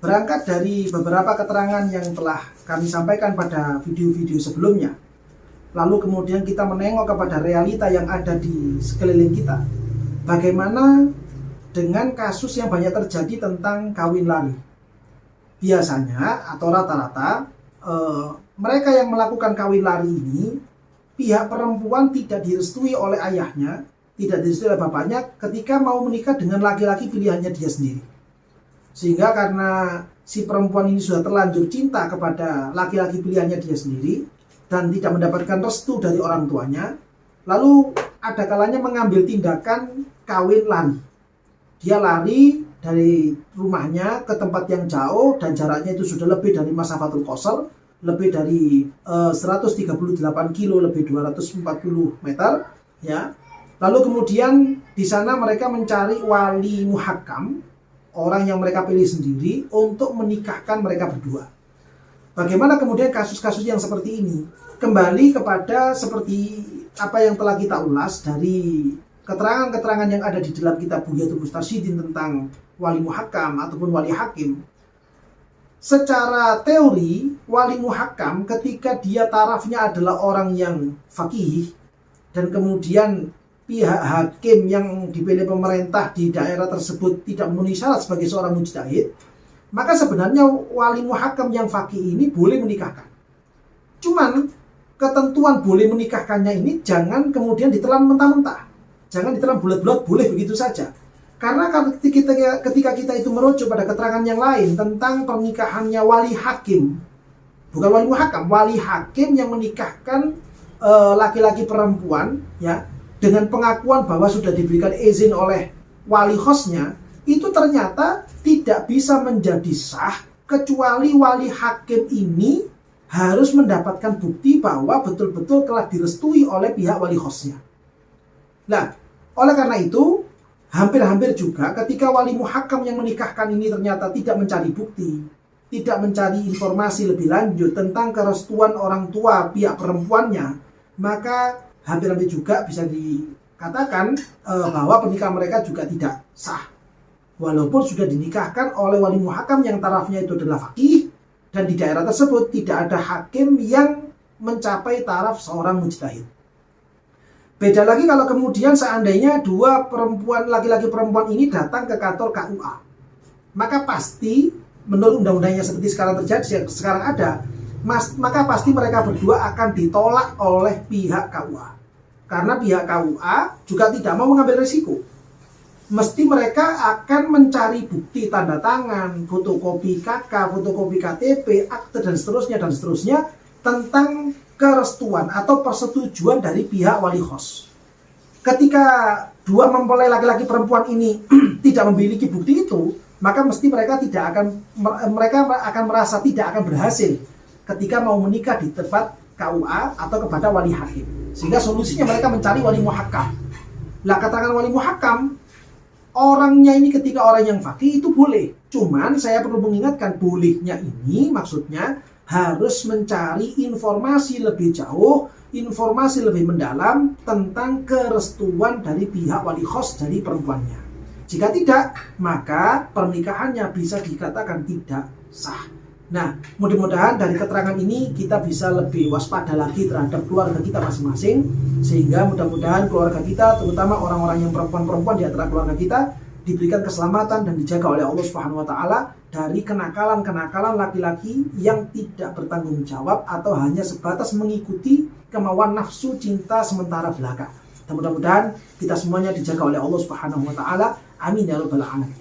Berangkat dari beberapa keterangan yang telah kami sampaikan pada video-video sebelumnya, lalu kemudian kita menengok kepada realita yang ada di sekeliling kita. Bagaimana dengan kasus yang banyak terjadi tentang kawin lari? Biasanya atau rata-rata mereka yang melakukan kawin lari ini, pihak perempuan tidak direstui oleh ayahnya, tidak direstui oleh bapaknya ketika mau menikah dengan laki-laki pilihannya dia sendiri. Sehingga karena si perempuan ini sudah terlanjur cinta kepada laki-laki pilihannya dia sendiri dan tidak mendapatkan restu dari orang tuanya, lalu ada kalanya mengambil tindakan kawin lari. Dia lari dari rumahnya ke tempat yang jauh dan jaraknya itu sudah lebih dari masafatul qasar, lebih dari 138 kilo, lebih 240 meter, ya. Lalu kemudian di sana mereka mencari wali muhakkam, orang yang mereka pilih sendiri untuk menikahkan mereka berdua. Bagaimana kemudian kasus-kasus yang seperti ini? Kembali kepada seperti apa yang telah kita ulas dari keterangan-keterangan yang ada di dalam kitab Bughyatul Mustarsyidin tentang wali muhakkam ataupun wali hakim. Secara teori, wali muhakkam ketika dia tarafnya adalah orang yang faqih dan kemudian pihak hakim yang dipilih pemerintah di daerah tersebut tidak memenuhi syarat sebagai seorang mujtahid, maka sebenarnya wali muhakkam yang faqih ini boleh menikahkan. Cuman ketentuan boleh menikahkannya ini jangan kemudian ditelan mentah-mentah, jangan ditelan bulat-bulat boleh begitu saja. Karena ketika kita itu merujuk pada keterangan yang lain tentang pernikahannya wali hakim, bukan wali muhakkam, wali hakim yang menikahkan laki-laki perempuan, ya, dengan pengakuan bahwa sudah diberikan izin oleh wali khosnya, itu ternyata tidak bisa menjadi sah kecuali wali hakim ini harus mendapatkan bukti bahwa betul-betul telah direstui oleh pihak wali khosnya. Nah, oleh karena itu, hampir-hampir juga ketika wali muhakkam yang menikahkan ini ternyata tidak mencari bukti, tidak mencari informasi lebih lanjut tentang kerestuan orang tua pihak perempuannya, maka hampir-hampir juga bisa dikatakan bahwa pernikahan mereka juga tidak sah. Walaupun sudah dinikahkan oleh wali muhakkam yang tarafnya itu adalah faqih dan di daerah tersebut tidak ada hakim yang mencapai taraf seorang mujtahid. Beda lagi kalau kemudian seandainya dua perempuan, laki-laki perempuan ini datang ke kantor KUA. Maka pasti menurut undang-undangnya seperti sekarang terjadi, sekarang ada, maka pasti mereka berdua akan ditolak oleh pihak KUA. Karena pihak KUA juga tidak mau mengambil risiko. Mesti mereka akan mencari bukti tanda tangan, fotokopi KK, fotokopi KTP, akte dan seterusnya tentang kerestuan atau persetujuan dari pihak wali khos. Ketika dua mempelai laki-laki perempuan ini tidak memiliki bukti itu, maka mesti mereka akan merasa tidak akan berhasil ketika mau menikah di tempat KUA atau kepada wali hakim. Sehingga solusinya mereka mencari wali muhakkam. Lah keterangan wali muhakkam, orangnya ini ketika orang yang faqih itu boleh. Cuman saya perlu mengingatkan, bolehnya ini maksudnya harus mencari informasi lebih jauh, informasi lebih mendalam tentang kerestuan dari pihak wali khos dari perempuannya. Jika tidak, maka pernikahannya bisa dikatakan tidak sah. Nah, mudah-mudahan dari keterangan ini kita bisa lebih waspada lagi terhadap keluarga kita masing-masing, sehingga mudah-mudahan keluarga kita, terutama orang-orang yang perempuan-perempuan di antara keluarga kita, diberikan keselamatan dan dijaga oleh Allah Subhanahu wa taala dari kenakalan-kenakalan laki-laki yang tidak bertanggung jawab atau hanya sebatas mengikuti kemauan nafsu cinta sementara belaka. Dan mudah-mudahan kita semuanya dijaga oleh Allah Subhanahu wa taala. Amin ya rabbal alamin.